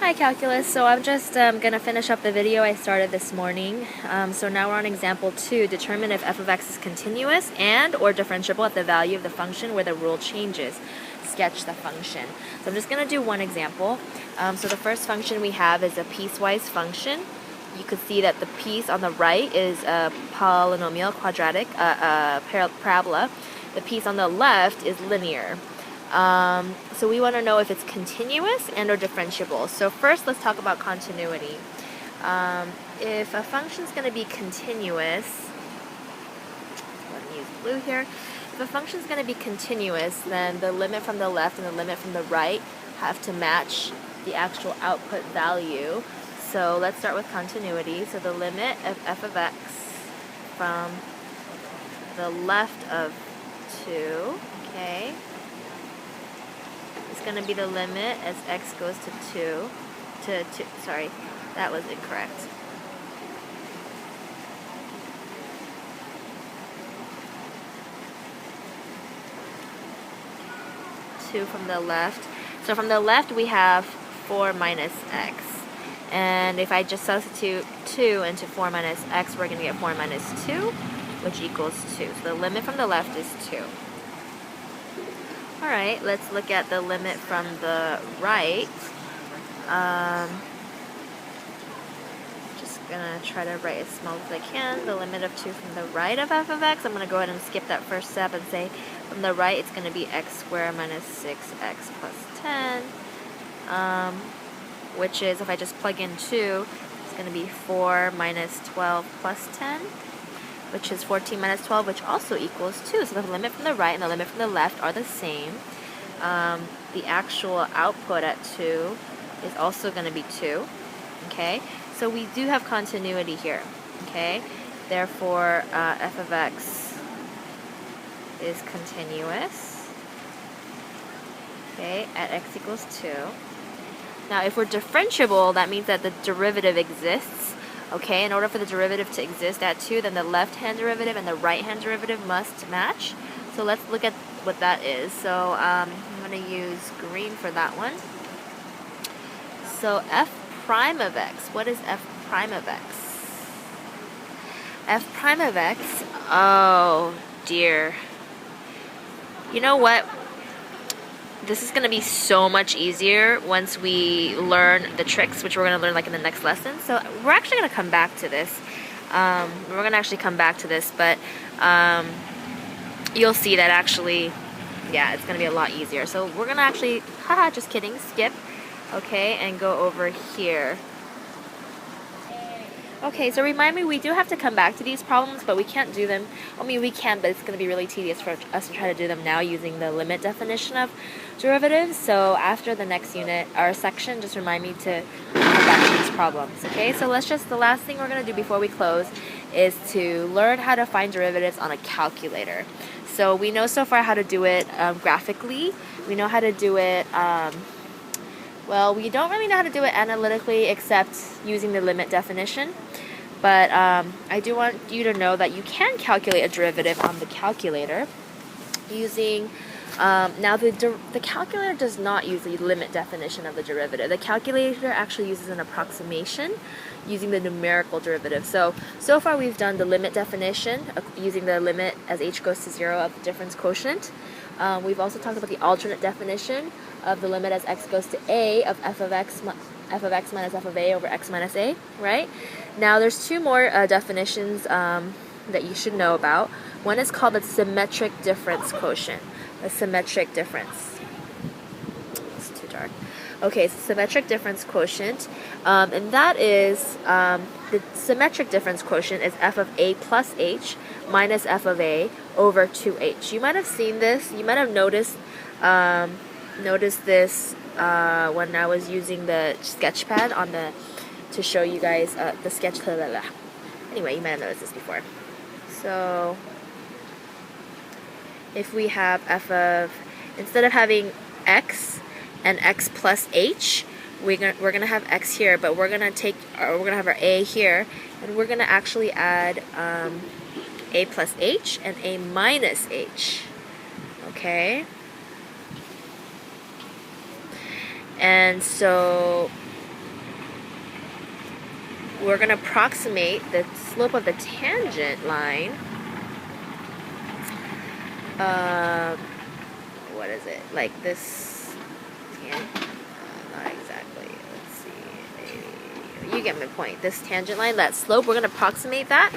Hi Calculus, so I'm just going to finish up the video I started this morning. So now we're on example 2, determine if f of x is continuous and or differentiable at the value of the function where the rule changes. Sketch the function. So I'm just going to do one example. So the first function we have is a piecewise function. You could see that the piece on the right is a polynomial, quadratic, parabola. The piece on the left is linear. So we want to know if it's continuous and or differentiable. So first let's talk about continuity. If a function is going to be continuous, let me use blue here. If a function is going to be continuous, then the limit from the left and the limit from the right have to match the actual output value. So let's start with continuity. So the limit of f of x from the left of 2, okay, is going to be the limit as x goes to 2, sorry, that was incorrect. From the left. So from the left we have 4 minus x. And if I just substitute 2 into 4 minus x, we're going to get 4 minus 2, which equals 2. So the limit from the left is 2. Alright, let's look at the limit from the right. Just going to try to write as small as I can. The limit of 2 from the right of f of x. I'm going to go ahead and skip that first step and say from the right it's going to be x squared minus 6x plus 10. Which is, if I just plug in 2, it's going to be 4 minus 12 plus 10, which is 14 minus 12, which also equals 2. So the limit from the right and the limit from the left are the same. The actual output at 2 is also going to be 2. Okay, so we do have continuity here. Okay, therefore f of x is continuous. Okay, at x equals 2. Now, if we're differentiable, that means that the derivative exists. Okay, in order for the derivative to exist at 2, then the left-hand derivative and the right-hand derivative must match. So let's look at what that is. So I'm going to use green for that one. So f prime of x. What is f prime of x? F prime of x, oh dear. You know what? This is going to be so much easier once we learn the tricks, which we're going to learn like in the next lesson. So we're actually going to come back to this. But you'll see that actually, yeah, it's going to be a lot easier. So we're going to actually, haha, just kidding, skip, okay, and go over here. Okay, so remind me, we do have to come back to these problems, but we can't do them. I mean, we can, but it's going to be really tedious for us to try to do them now using the limit definition of derivatives. So after the next unit, our section, just remind me to come back to these problems. Okay, so the last thing we're going to do before we close is to learn how to find derivatives on a calculator. So we know so far how to do it graphically. We know how to do it, well, we don't really know how to do it analytically except using the limit definition. But I do want you to know that you can calculate a derivative on the calculator using, now the calculator does not use the limit definition of the derivative. The calculator actually uses an approximation using the numerical derivative. So far we've done the limit definition using the limit as h goes to 0 of the difference quotient. We've also talked about the alternate definition of the limit as x goes to a of f of x minus f of a over x minus a, right? Now there's two more definitions that you should know about. One is called the symmetric difference quotient. The symmetric difference. It's too dark. Okay, so symmetric difference quotient, and that is, the symmetric difference quotient is f of a plus h minus f of a over 2h. You might have seen this. You might have noticed this when I was using the sketch pad to show you guys the sketch. Anyway, you might have noticed this before. So if we have instead of having x and x plus h, we're gonna have x here, but we're gonna have our a here, and we're gonna actually add a plus h and a minus h. Okay. And so we're going to approximate the slope of the tangent line. What is it? Like this, not exactly, let's see, you get my point. This tangent line, that slope, we're going to approximate that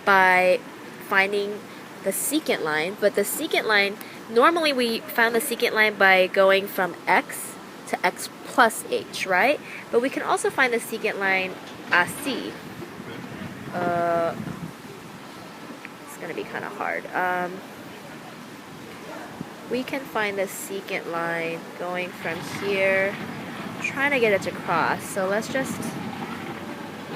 by finding the secant line. But the secant line, normally we found the secant line by going from x to x plus h, right? But we can also find the secant line AC. It's going to be kind of hard. We can find the secant line going from here. I'm trying to get it to cross, so let's just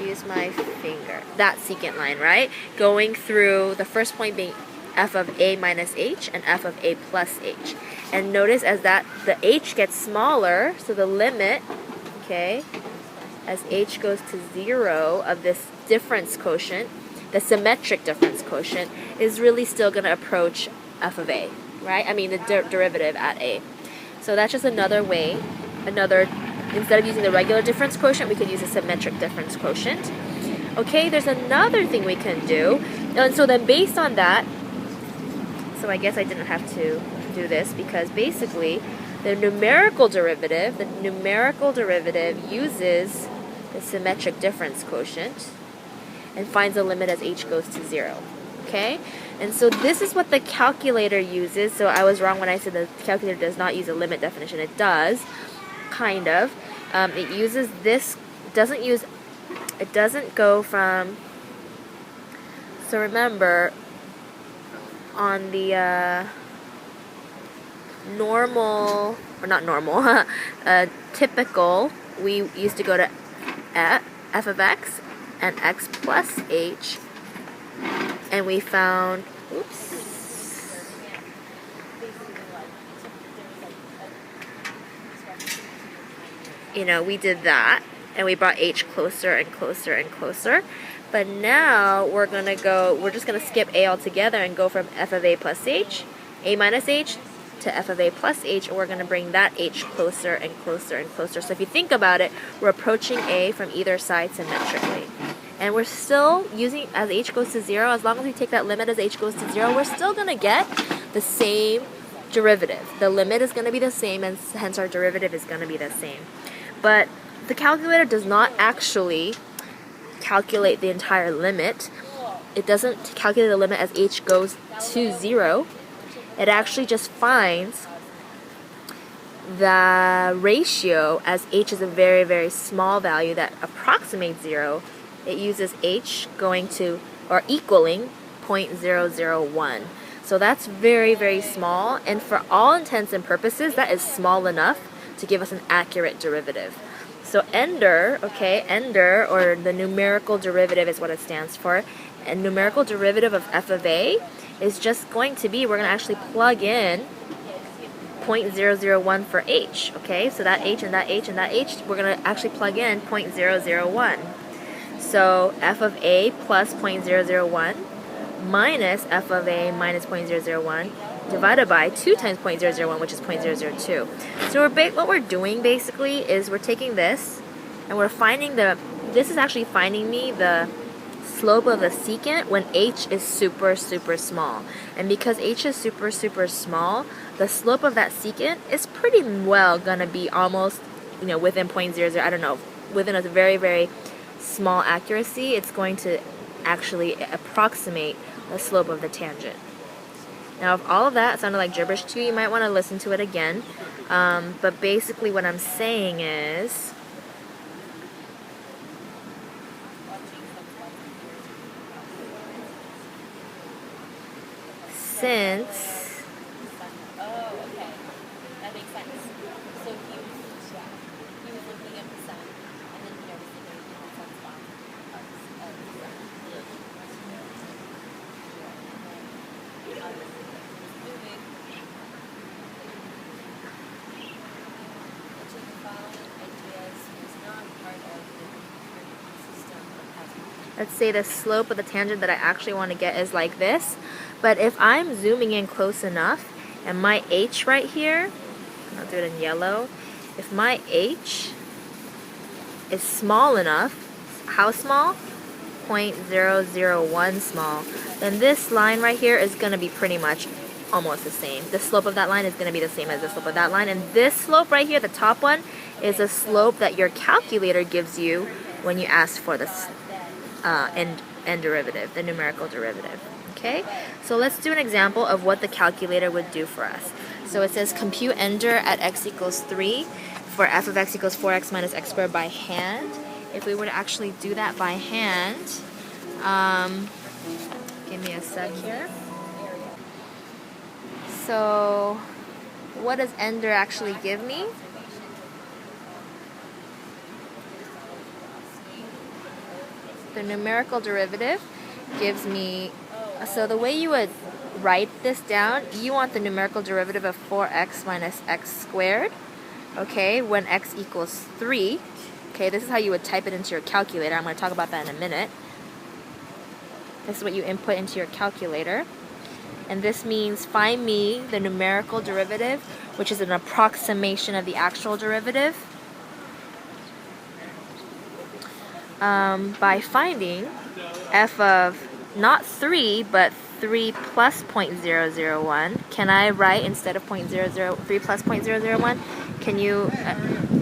use my finger. That secant line, right? Going through the first point being f of a minus h and f of a plus h. And notice as that the h gets smaller, so the limit, okay, as h goes to 0 of this difference quotient, the symmetric difference quotient, is really still going to approach f of a, right? I mean the derivative at a. So that's just another way, instead of using the regular difference quotient, we could use a symmetric difference quotient. Okay, there's another thing we can do. And so then based on that, so I guess I didn't have to do this because basically the numerical derivative uses the symmetric difference quotient and finds a limit as h goes to 0. Okay? And so this is what the calculator uses. So I was wrong when I said the calculator does not use a limit definition. It does, kind of. It uses this, it doesn't go from, so remember, on the normal, or not normal, typical, we used to go to f of x and x plus h, and we found, we did that, and we brought h closer and closer and closer. But now we're just going to skip a altogether and go from f of a plus h, a minus h, to f of a plus h, and we're going to bring that h closer and closer and closer. So if you think about it, we're approaching a from either side symmetrically. And we're still using, as h goes to 0, as long as we take that limit as h goes to 0, we're still going to get the same derivative. The limit is going to be the same, and hence our derivative is going to be the same. But the calculator does not actually calculate the entire limit. It doesn't calculate the limit as h goes to 0. It actually just finds the ratio as h is a very, very small value that approximates 0. It uses h going to, or equaling, 0.001. So that's very, very small, and for all intents and purposes, that is small enough to give us an accurate derivative. So Ender, or the numerical derivative is what it stands for. And numerical derivative of f of a is just going to be, we're going to actually plug in 0.001 for h, okay? So that h and that h and that h, we're going to actually plug in 0.001. So f of a plus 0.001 minus f of a minus 0.001 divided by 2 times 0.001, which is 0.002. So what we're doing basically is we're taking this and we're finding this is actually finding me the slope of the secant when h is super, super small. And because h is super, super small, the slope of that secant is pretty well going to be almost, within 0.00, I don't know, within a very, very small accuracy, it's going to actually approximate the slope of the tangent. Now, if all of that sounded like gibberish to you, you might want to listen to it again. But basically what I'm saying is, since let's say the slope of the tangent that I actually want to get is like this. But if I'm zooming in close enough, and my h right here, I'll do it in yellow, if my h is small enough, how small? 0.001 small. Then this line right here is going to be pretty much almost the same. The slope of that line is going to be the same as the slope of that line. And this slope right here, the top one, is a slope that your calculator gives you when you ask for this end derivative, the numerical derivative. Okay, so let's do an example of what the calculator would do for us. So it says compute ender at x equals 3 for f of x equals 4x minus x squared by hand. If we were to actually do that by hand, give me a sec here. So what does ender actually give me? The numerical derivative gives me, so the way you would write this down, you want the numerical derivative of 4x minus x squared, okay, when x equals 3. Okay, this is how you would type it into your calculator. I'm going to talk about that in a minute. This is what you input into your calculator. And this means find me the numerical derivative, which is an approximation of the actual derivative, by finding f of not 3, but 3 plus 0.001. Can I write instead of 3 plus 0.001? Can you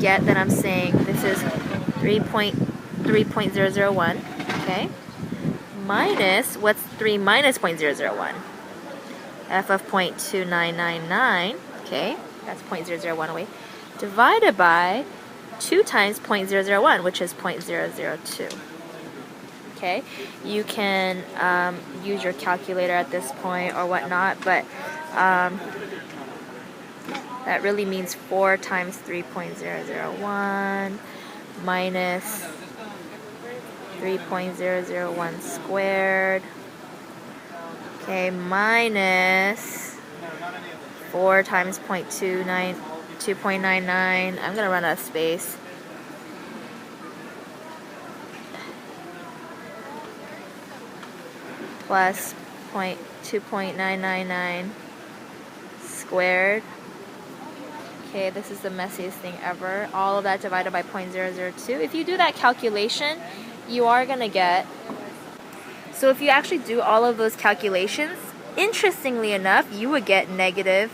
get that I'm saying this is 3.001, okay? Minus, what's 3 minus 0.001? F of 0.2999, okay? That's 0.001 away. Divided by 2 times 0.001, which is 0.002. Okay, you can use your calculator at this point or whatnot, but that really means 4 times 3.001 minus 3.001 squared, okay, minus 4 times 2.99. I'm going to run out of space. Plus 2.999 squared. Okay, this is the messiest thing ever. All of that divided by 0.002. If you do that calculation, you are going to get... So if you actually do all of those calculations, interestingly enough, you would get negative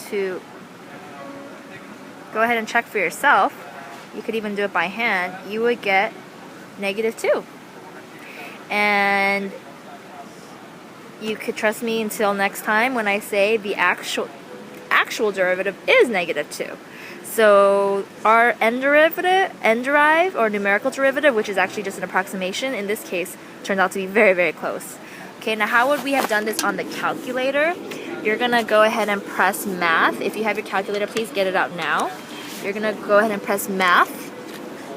2. Go ahead and check for yourself. You could even do it by hand. You would get negative 2. And you could trust me until next time when I say the actual derivative is negative 2. So our end derive, or numerical derivative, which is actually just an approximation, in this case, turns out to be very, very close. Okay, now how would we have done this on the calculator? You're going to go ahead and press math. If you have your calculator, please get it out now. You're going to go ahead and press math.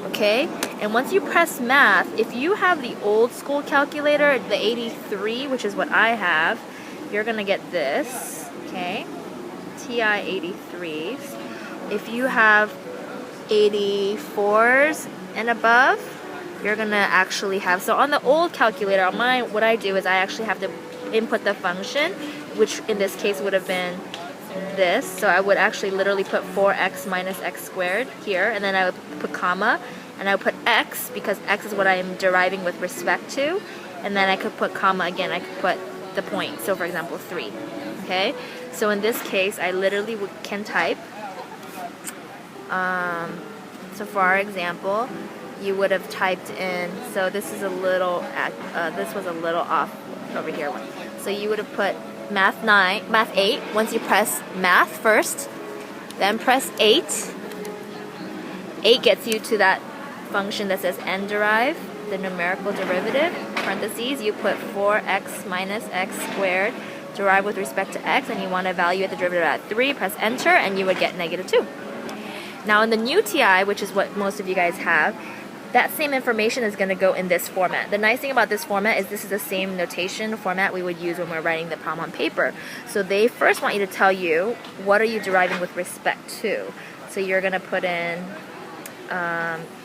Okay, and once you press math, if you have the old school calculator, the 83, which is what I have, you're going to get this, okay, TI 83s. If you have 84s and above, you're going to actually have, so on the old calculator, on mine, what I do is I actually have to input the function, which in this case would have been this. So I would actually literally put 4x minus x squared here, and then I would put comma, and I would put x because x is what I am deriving with respect to, and then I could put comma again. I could put the point. So for example, 3. Okay. So in this case, I literally can type. So for our example, you would have typed in. So this is a little. This was a little off over here. So you would have put math 8. Once you press math first, then press 8. 8 gets you to that function that says end derive, the numerical derivative. Parentheses, you put 4x minus x squared, derive with respect to x, and you want to evaluate the derivative at 3. Press enter, and you would get negative 2. Now in the new TI, which is what most of you guys have, that same information is going to go in this format. The nice thing about this format is this is the same notation format we would use when we're writing the problem on paper. So they first want you to tell you what are you deriving with respect to. So you're going to put in,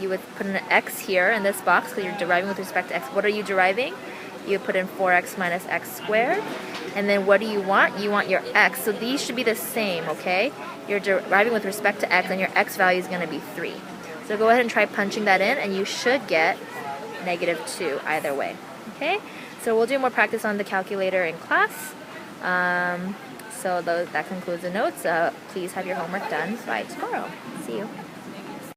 you would put an x here in this box because you're deriving with respect to x. What are you deriving? You put in 4x minus x squared. And then what do you want? You want your x. So these should be the same, okay? You're deriving with respect to x, and your x value is going to be 3. So go ahead and try punching that in, and you should get -2 either way. Okay, so we'll do more practice on the calculator in class. So that concludes the notes. Please have your homework done by tomorrow. See you.